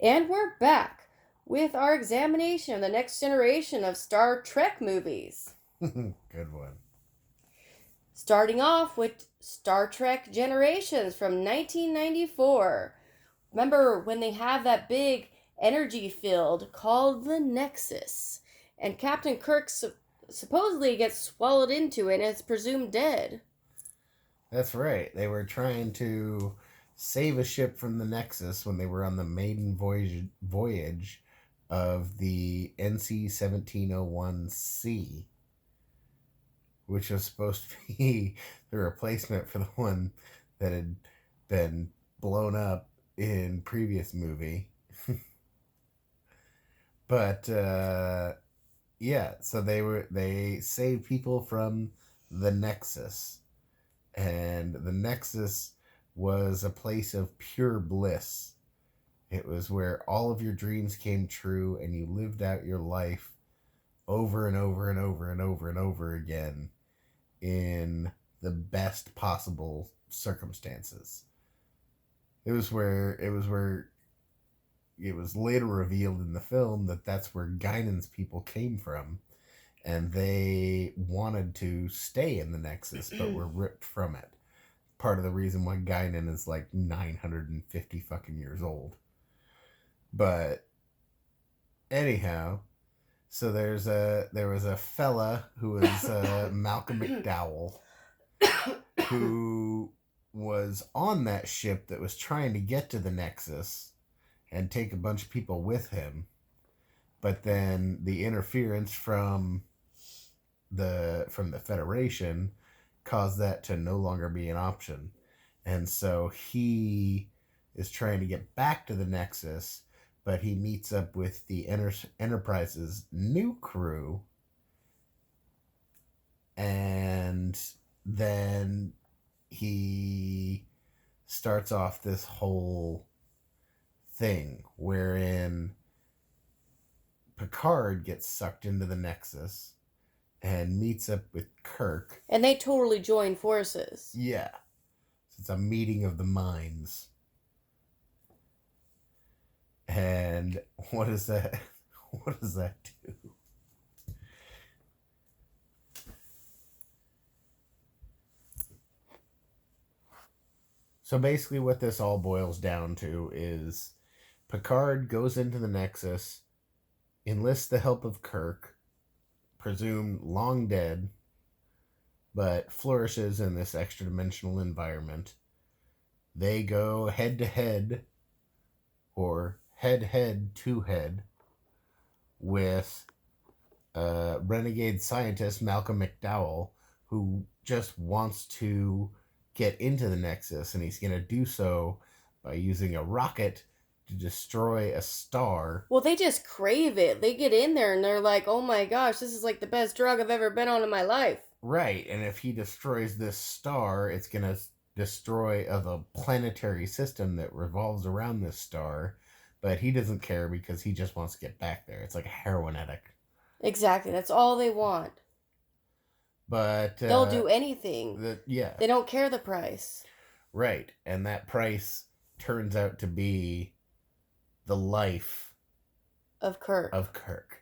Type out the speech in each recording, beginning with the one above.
And we're back with our examination of the next generation of Star Trek movies. Good one. Starting off with Star Trek Generations from 1994. Remember when they have that big energy field called the Nexus, and Captain Kirk supposedly gets swallowed into it and is presumed dead. That's right. They were trying to save a ship from the Nexus when they were on the maiden voyage of the NC 1701C, which was supposed to be the replacement for the one that had been blown up in previous movie. But yeah, so they saved people from the Nexus, and the Nexus was a place of pure bliss. It was where all of your dreams came true, and you lived out your life over and over and over and over and over again in the best possible circumstances. It was later revealed in the film that that's where Guinan's people came from, and they wanted to stay in the Nexus but were ripped from it. Part of the reason why Guinan is like 950 fucking years old. But anyhow, so there was a fella who was Malcolm McDowell, who was on that ship that was trying to get to the Nexus and take a bunch of people with him, but then the interference from the Federation caused that to no longer be an option, and so he is trying to get back to the Nexus, but he meets up with the Enterprise's new crew, and then he starts off this whole thing wherein Picard gets sucked into the Nexus and meets up with Kirk. And they totally join forces. Yeah. So it's a meeting of the minds. And what does that do? So basically what this all boils down to is Picard goes into the Nexus, enlists the help of Kirk, presumed long dead, but flourishes in this extra-dimensional environment. They go head-to-head, or head-to-head, with renegade scientist Malcolm McDowell, who just wants to get into the Nexus, and he's going to do so by using a rocket to destroy a star. Well, they just crave it. They get in there and they're like, oh my gosh, this is like the best drug I've ever been on in my life. Right, and if he destroys this star, it's going to destroy the planetary system that revolves around this star, but he doesn't care because he just wants to get back there. It's like a heroin addict. Exactly, that's all they want. But they'll do anything. Yeah. They don't care the price. Right, and that price turns out to be the life of Kirk.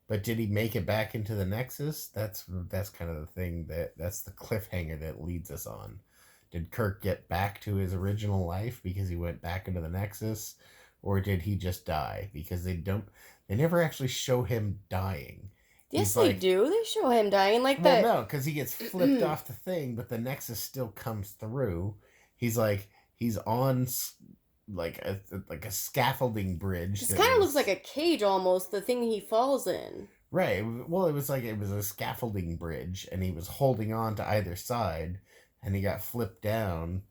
But did he make it back into the Nexus? That's kind of the thing that's the cliffhanger that leads us on. Did Kirk get back to his original life because he went back into the Nexus, or did he just die? Because they never actually show him dying. Yes, they do. They show him dying like that. Well, no, because he gets flipped off the thing, but the Nexus still comes through. He's on like a scaffolding bridge. It kind of looks like a cage almost, the thing he falls in. Right. Well, it was a scaffolding bridge, and he was holding on to either side, and he got flipped down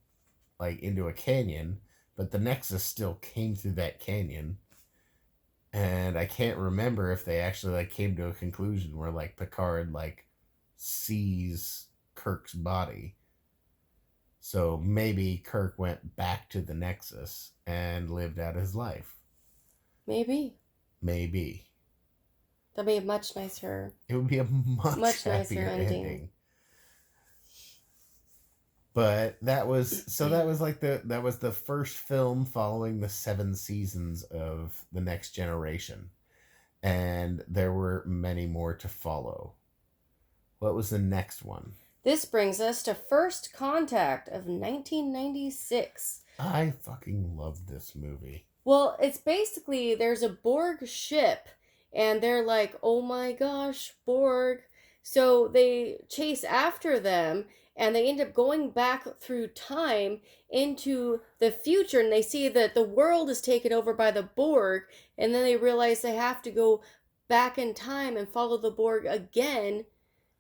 like into a canyon, but the Nexus still came through that canyon. And I can't remember if they actually came to a conclusion where Picard sees Kirk's body. So maybe Kirk went back to the Nexus and lived out his life. Maybe. That'd be a much nicer. It would be a much happier ending. But that was like the first film following the 7 seasons of The Next Generation. And there were many more to follow. What was the next one? This brings us to First Contact of 1996. I fucking love this movie. Well, it's basically there's a Borg ship, and they're like, oh my gosh, Borg. So they chase after them, and they end up going back through time into the future, and they see that the world is taken over by the Borg, and then they realize they have to go back in time and follow the Borg again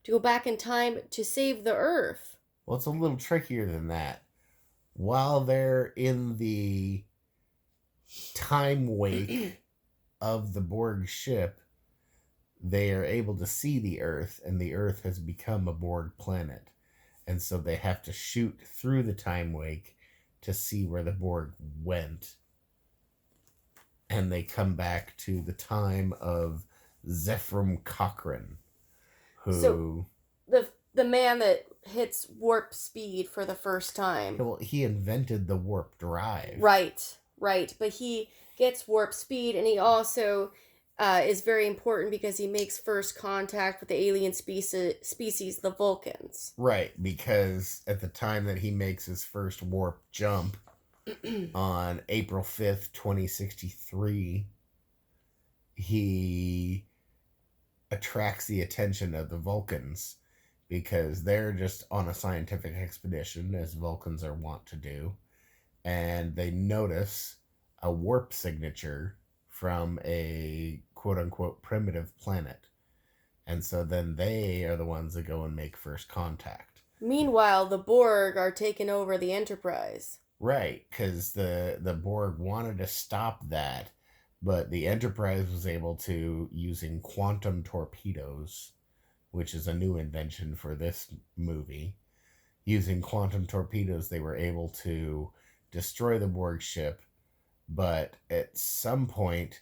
to go back in time to save the Earth. Well, it's a little trickier than that. While they're in the time wake of the Borg ship, they are able to see the Earth, and the Earth has become a Borg planet. And so they have to shoot through the time wake to see where the Borg went. And they come back to the time of Zefram Cochrane, who... So, the man that hits warp speed for the first time. Well, he invented the warp drive. Right. But he gets warp speed, and he also is very important because he makes first contact with the alien species, the Vulcans. Right, because at the time that he makes his first warp jump on April 5th, 2063, he attracts the attention of the Vulcans because they're just on a scientific expedition, as Vulcans are wont to do, and they notice a warp signature from a quote-unquote primitive planet. And so then they are the ones that go and make first contact. Meanwhile, the Borg are taking over the Enterprise. Right, because the Borg wanted to stop that, but the Enterprise was able to, using quantum torpedoes, which is a new invention for this movie. Using quantum torpedoes, they were able to destroy the Borg ship, but at some point,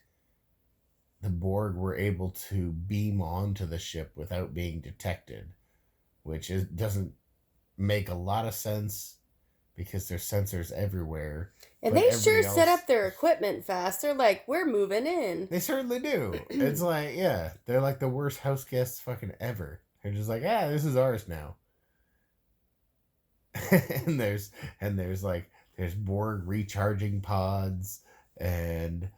the Borg were able to beam onto the ship without being detected, which doesn't make a lot of sense because there's sensors everywhere. And they sure set up their equipment fast. They're like, we're moving in. They certainly do. It's like, yeah, they're like the worst house guests fucking ever. They're just like, this is ours now. and there's Borg recharging pods, and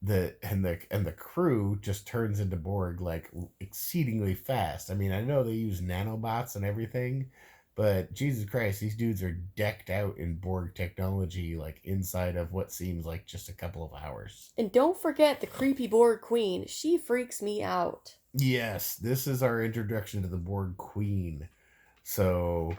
the crew just turns into Borg like exceedingly fast. I mean, I know they use nanobots and everything, but Jesus Christ, these dudes are decked out in Borg technology, like inside of what seems like just a couple of hours. And don't forget the creepy Borg Queen. She freaks me out. Yes, this is our introduction to the Borg Queen. So,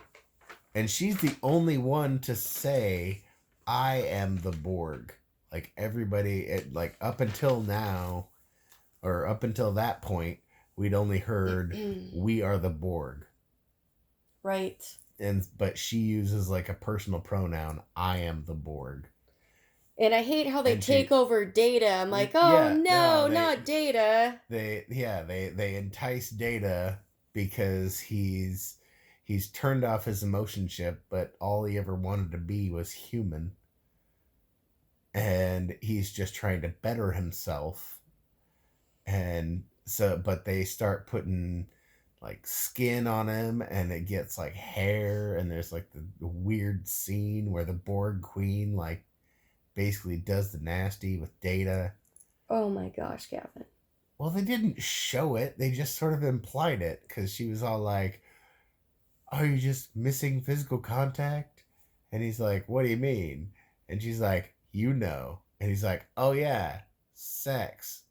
and she's the only one to say, I am the Borg. Like everybody, like up until now, or up until that point, we'd only heard, we are the Borg. Right. But she uses like a personal pronoun, I am the Borg. And I hate how they take over Data. I'm like, not Data. They entice Data because he's turned off his emotion chip, but all he ever wanted to be was human. And he's just trying to better himself. And so, but they start putting like skin on him, and it gets like hair, and there's like the weird scene where the Borg Queen like basically does the nasty with Data. Oh my gosh, Gavin. Well, they didn't show it. They just sort of implied it, because she was all like, are you just missing physical contact? And he's like, what do you mean? And she's like, you know. And he's like, oh yeah, sex.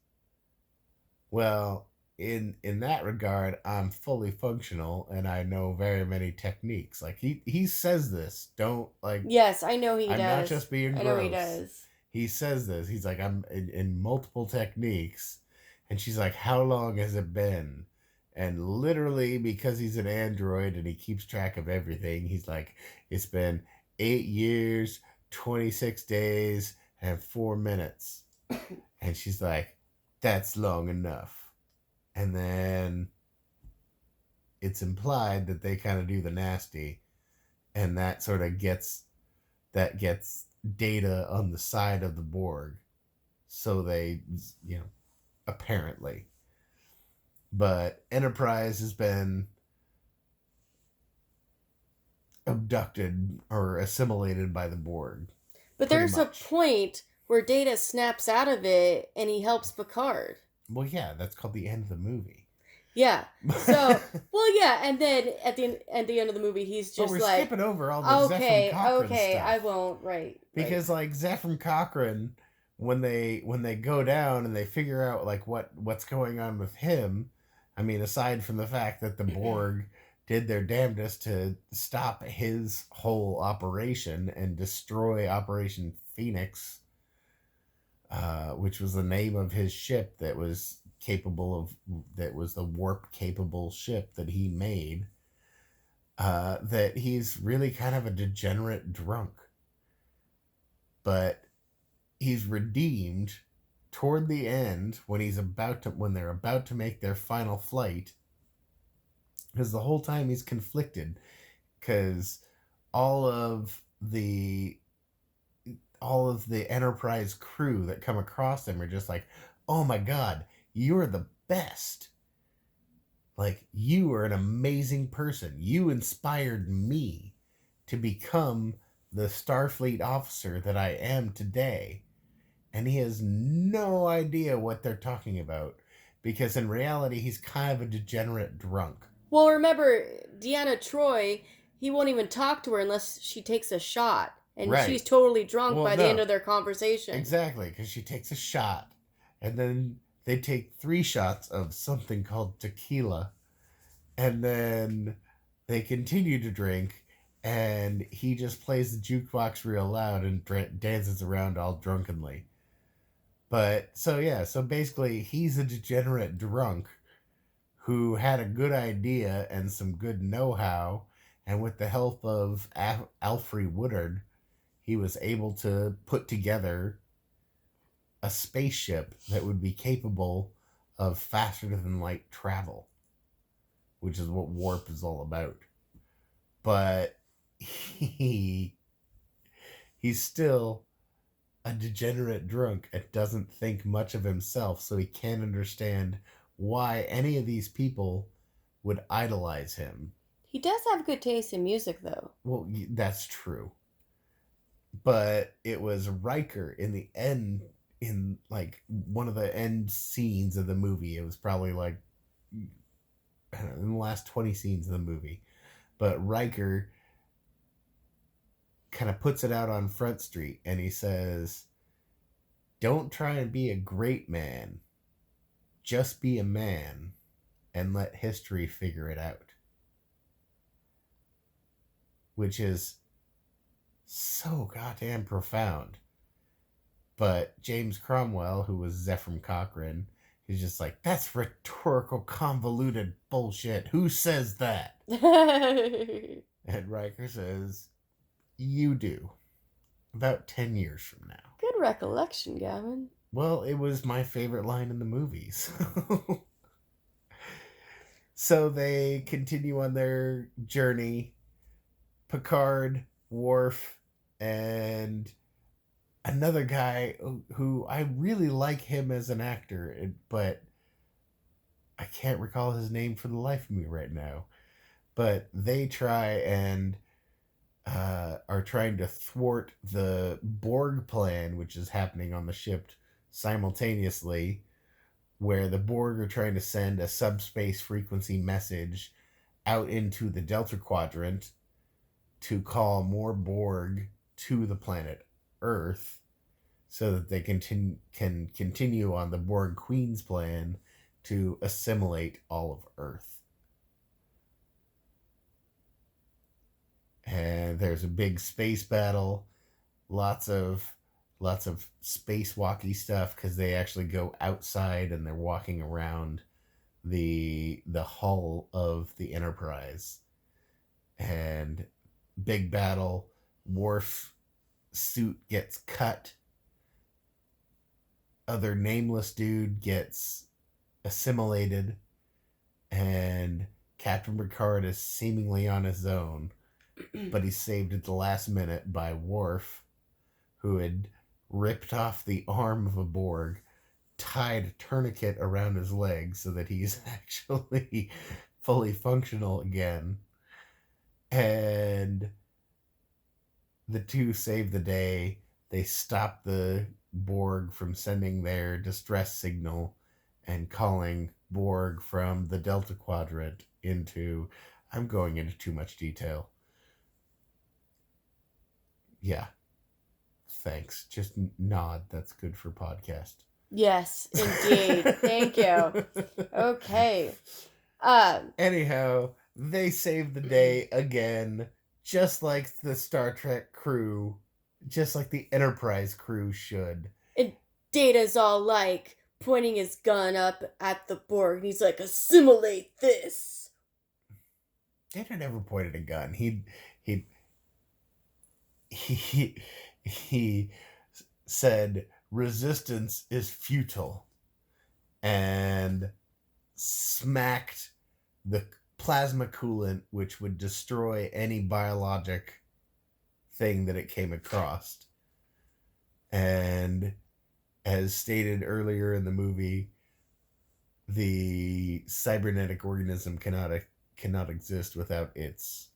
Well, in that regard, I'm fully functional, and I know very many techniques. Like he says this. Don't like. Yes, I know he does. I'm not just being gross. I know he does. He says this. He's like, I'm in multiple techniques, and she's like, how long has it been? And literally, because he's an android and he keeps track of everything, he's like, it's been 8 years, 26 days, and 4 minutes. And she's like, that's long enough. And then it's implied that they kind of do the nasty. and that sort of gets Data on the side of the Borg, so they, apparently. But Enterprise has been abducted or assimilated by the Borg. But there's a point where Data snaps out of it and he helps Picard. Well, yeah, that's called the end of the movie. Yeah. So, well, yeah, and then at the end of the movie, he's just we're skipping over all the Zefram Cochrane stuff. I won't. Right. Because like Zefram Cochrane, when they go down and they figure out like what's going on with him, I mean, aside from the fact that the Borg did their damnedest to stop his whole operation and destroy Operation Phoenix, which was the name of his ship that was the warp capable ship that he made, that he's really kind of a degenerate drunk. But he's redeemed toward the end when they're about to make their final flight, because the whole time he's conflicted, because all of the Enterprise crew that come across him are just like, oh my god, you're the best. Like, you are an amazing person. You inspired me to become the Starfleet officer that I am today. And he has no idea what they're talking about, because in reality, he's kind of a degenerate drunk. Well, remember, Deanna Troi, he won't even talk to her unless she takes a shot. And Right. She's totally drunk by the end of their conversation. Exactly, because she takes a shot. And then they take 3 shots of something called tequila. And then they continue to drink. And he just plays the jukebox real loud and dances around all drunkenly. But, so basically, he's a degenerate drunk who had a good idea and some good know-how, and with the help of Alfre Woodard, he was able to put together a spaceship that would be capable of faster-than-light travel, which is what warp is all about. But he's still a degenerate drunk and doesn't think much of himself, so he can't understand why any of these people would idolize him. He does have good taste in music, though. Well, that's true. But it was Riker in the end, in like one of the end scenes of the movie. It was probably like, I don't know, in the last 20 scenes of the movie. But Riker kind of puts it out on Front Street and he says, don't try and be a great man. Just be a man and let history figure it out. Which is so goddamn profound. But James Cromwell, who was Zefram Cochrane, he's just like, that's rhetorical, convoluted bullshit. Who says that? And Riker says, you do. About 10 years from now. Good recollection, Gavin. Well, it was my favorite line in the movies. So they continue on their journey. Picard, Worf, and another guy who I really like him as an actor, but I can't recall his name for the life of me right now. But they try and are trying to thwart the Borg plan, which is happening on the ship simultaneously, where the Borg are trying to send a subspace frequency message out into the Delta Quadrant to call more Borg to the planet Earth so that they can continue on the Borg Queen's plan to assimilate all of Earth. And there's a big space battle, lots of spacewalky stuff, because they actually go outside and they're walking around the hull of the Enterprise. And big battle. Worf suit gets cut. Other nameless dude gets assimilated, and Captain Picard is seemingly on his own. but he's saved at the last minute by Worf, who had ripped off the arm of a Borg, tied a tourniquet around his leg so that he's actually fully functional again. And the two save the day. They stop the Borg from sending their distress signal and calling Borg from the Delta Quadrant into. I'm going into too much detail. Yeah. Thanks. Just nod. That's good for podcast. Yes, indeed. Thank you. Okay. Anyhow, they save the day again, just like the Star Trek crew, just like the Enterprise crew should. And Data's all like pointing his gun up at the Borg, and he's like, "Assimilate this." Data never pointed a gun. He said resistance is futile, and smacked the plasma coolant, which would destroy any biologic thing that it came across. And as stated earlier in the movie, the cybernetic organism cannot exist without its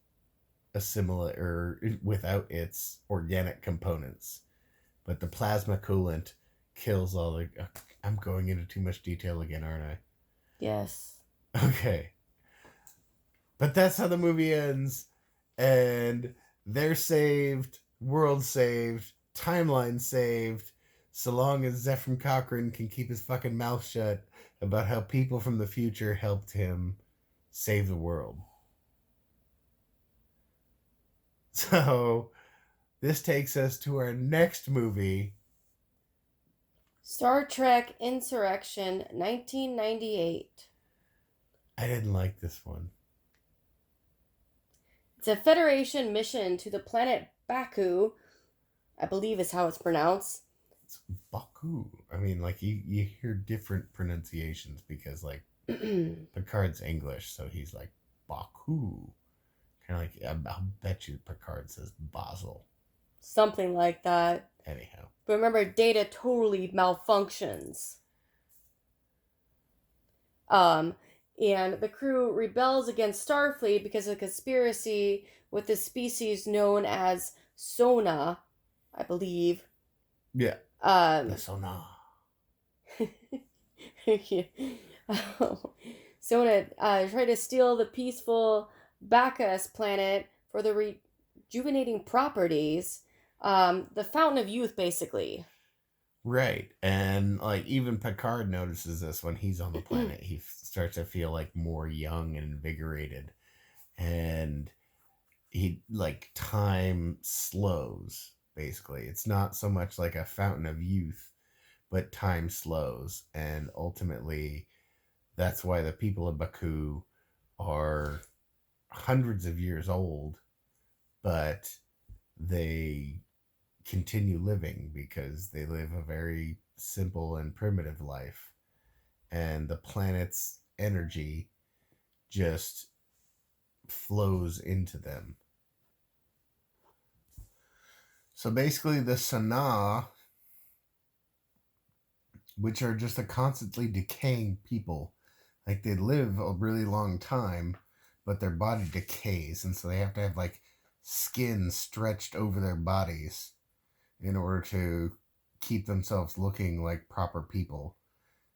assimilate or without its organic components. But the plasma coolant kills all the. I'm going into too much detail again, aren't I? Yes. Okay. But that's how the movie ends. And they're saved, world saved, timeline saved, so long as Zefram Cochrane can keep his fucking mouth shut about how people from the future helped him save the world. So, this takes us to our next movie. Star Trek Insurrection, 1998. I didn't like this one. It's a Federation mission to the planet Baku, I believe is how it's pronounced. It's Baku. I mean, like, you hear different pronunciations because, like, Picard's English, so he's like, Baku. Kind of like, I'll bet you Picard says Basel. Something like that. Anyhow. But remember, Data totally malfunctions. And the crew rebels against Starfleet because of a conspiracy with the species known as Sona, I believe. Yeah. The Sona. Sona tried to steal the peaceful Bacchus planet for the rejuvenating properties. The Fountain of Youth, basically. Right. And like even Picard notices this when he's on the planet. He starts to feel like more young and invigorated. And he like time slows, basically. It's not so much like a fountain of youth, but time slows. And ultimately that's why the people of Baku are hundreds of years old, but they continue living because they live a very simple and primitive life, and the planet's energy just flows into them. So basically the Sanaa, which are just a constantly decaying people, like they live a really long time, but their body decays, and so they have to have like skin stretched over their bodies in order to keep themselves looking like proper people,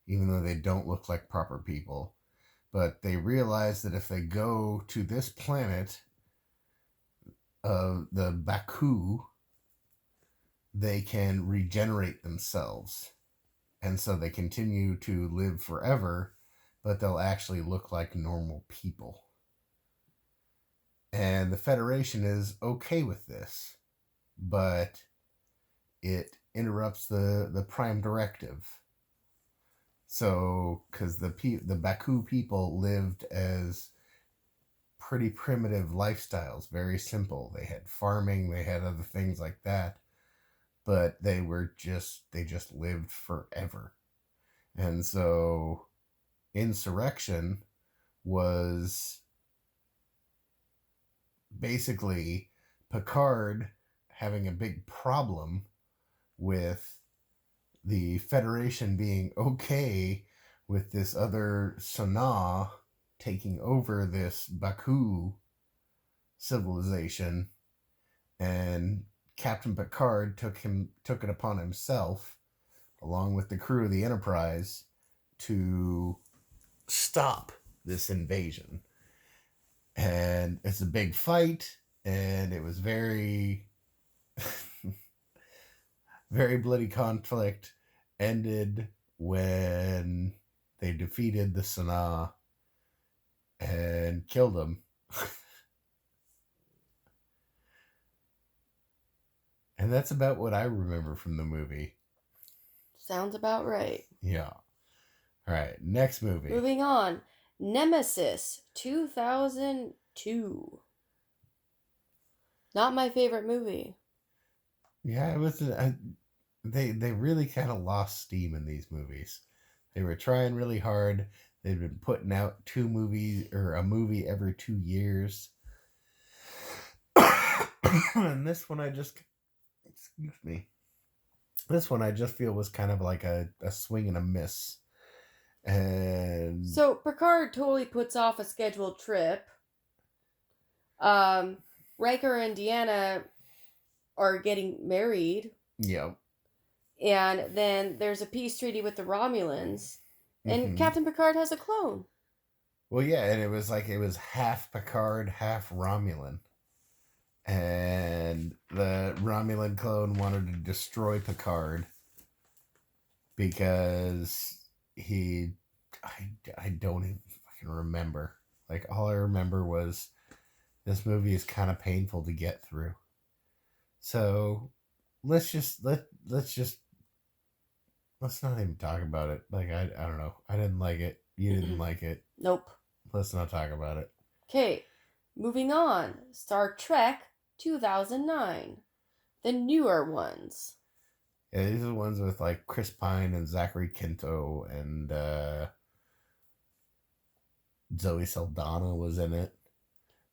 even though they don't look like proper people. But they realize that if they go to this planet, the Baku, they can regenerate themselves. And so they continue to live forever, but they'll actually look like normal people. And the Federation is okay with this, but it interrupts the Prime Directive. So, because the Baku people lived as pretty primitive lifestyles, very simple. They had farming, they had other things like that, but they just lived forever. And so, insurrection was basically Picard having a big problem with the Federation being okay with this other Sanaa taking over this Baku civilization, and Captain Picard took it upon himself, along with the crew of the Enterprise, to stop this invasion. And it's a big fight, and it was very very bloody conflict. Ended when they defeated the Sanaa and killed them. And that's about what I remember from the movie. Sounds about right. Yeah. All right, next movie. Moving on. Nemesis, 2002. Not my favorite movie. Yeah, it was. They really kind of lost steam in these movies. They were trying really hard. They've been putting out a movie every 2 years. And this one This one I just feel was kind of like a swing and a miss. And so Picard totally puts off a scheduled trip. Riker and Deanna are getting married. Yeah. And then there's a peace treaty with the Romulans. And Captain Picard has a clone. Well, yeah, and it was half Picard, half Romulan. And the Romulan clone wanted to destroy Picard because I don't even fucking remember. Like, all I remember was this movie is kind of painful to get through. So let's not even talk about it. Like, I don't know. I didn't like it. You didn't like it. Nope. Let's not talk about it. Okay, moving on. Star Trek 2009. The newer ones. Yeah, these are the ones with like Chris Pine and Zachary Quinto and Zoe Saldana was in it.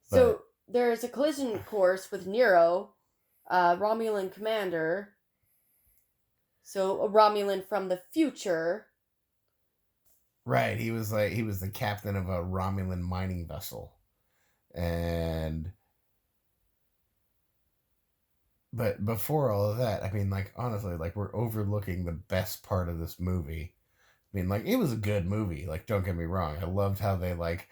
So there's a collision course with Nero, Romulan commander. So a Romulan from the future. Right, he was the captain of a Romulan mining vessel. But before all of that, I mean, like, honestly, like, we're overlooking the best part of this movie. I mean, like, it was a good movie. Like, don't get me wrong. I loved how they, like,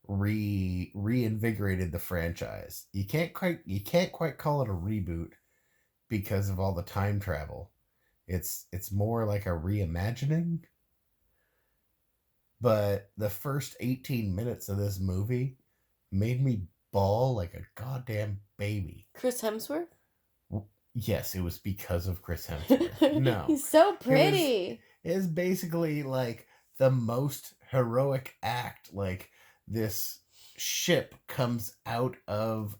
reinvigorated the franchise. You can't quite call it a reboot because of all the time travel. It's more like a reimagining. But the first 18 minutes of this movie made me bawl like a goddamn baby. Chris Hemsworth? Yes, it was because of Chris Hemsworth. No. He's so pretty. It is basically like the most heroic act. Like, this ship comes out of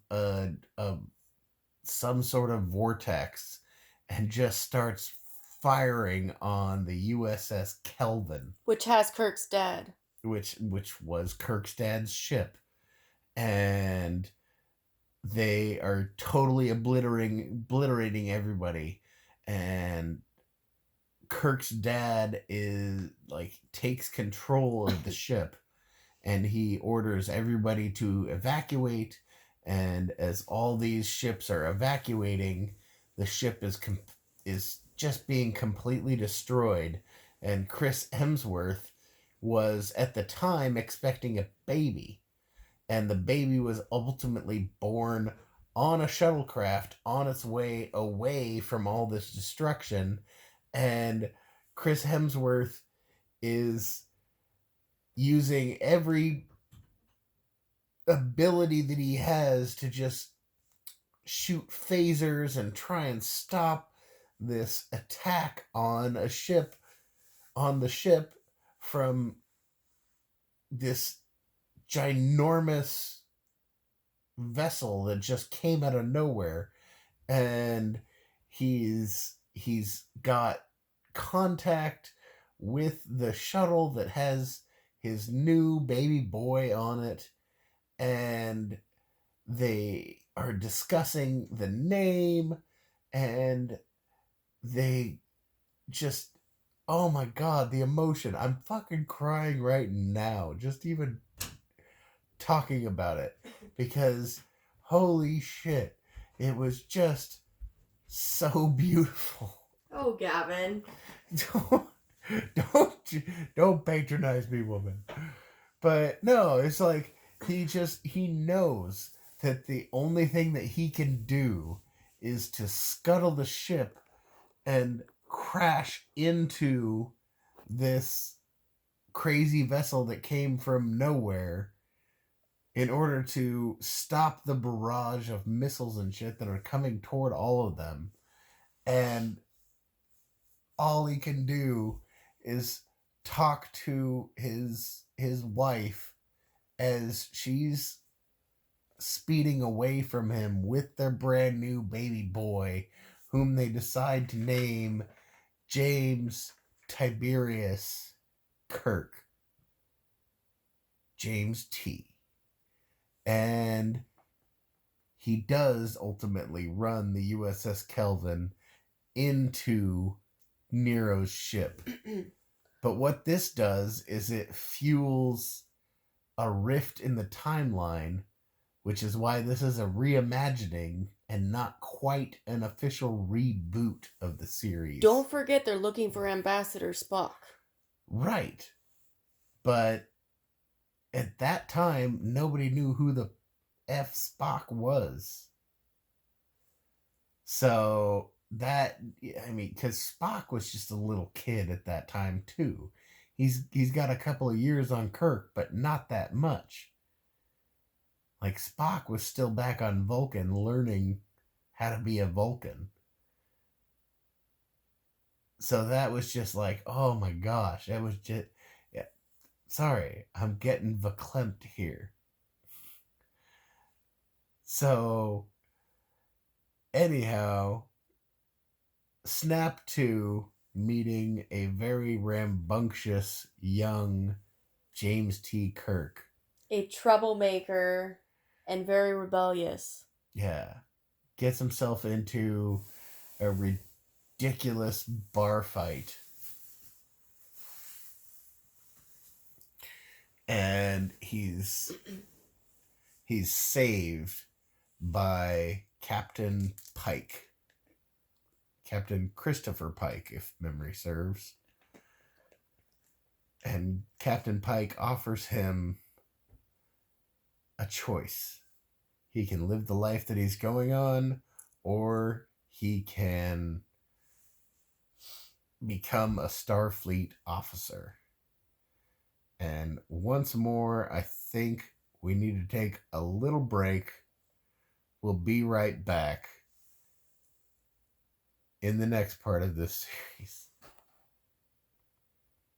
some sort of vortex and just starts firing on the USS Kelvin, which has Kirk's dad, which was Kirk's dad's ship, and they are totally obliterating everybody. And Kirk's dad is like takes control of the ship, and he orders everybody to evacuate. And as all these ships are evacuating, the ship is just being completely destroyed. And Chris Hemsworth was at the time expecting a baby, and the baby was ultimately born on a shuttlecraft on its way away from all this destruction. And Chris Hemsworth is using every ability that he has to just shoot phasers and try and stop this attack on the ship from this ginormous vessel that just came out of nowhere. And he's got contact with the shuttle that has his new baby boy on it, and they are discussing the name, and they just, oh my god, the emotion. I'm fucking crying right now, just even talking about it, because holy shit, it was just so beautiful. Oh, Gavin. don't don't don't patronize me, woman. But no, it's like he knows that the only thing that he can do is to scuttle the ship and crash into this crazy vessel that came from nowhere in order to stop the barrage of missiles and shit that are coming toward all of them. And all he can do is talk to his wife as she's speeding away from him with their brand new baby boy, whom they decide to name James Tiberius Kirk. James T. And he does ultimately run the USS Kelvin into Nero's ship. But what this does is it fuels a rift in the timeline, which is why this is a reimagining and not quite an official reboot of the series. Don't forget they're looking for Ambassador Spock. Right. But at that time, nobody knew who the F Spock was. So that, I mean, because Spock was just a little kid at that time too. He's got a couple of years on Kirk, but not that much. Like, Spock was still back on Vulcan learning how to be a Vulcan. So that was just like, oh my gosh, that was just, yeah. Sorry, I'm getting verklempt here. So, anyhow, snap to meeting a very rambunctious young James T. Kirk. A troublemaker and very rebellious. Yeah. Gets himself into a ridiculous bar fight. And he's saved by Captain Pike. Captain Christopher Pike, if memory serves. And Captain Pike offers him a choice. He can live the life that he's going on, or he can become a Starfleet officer. And once more, I think we need to take a little break. We'll be right back in the next part of this series.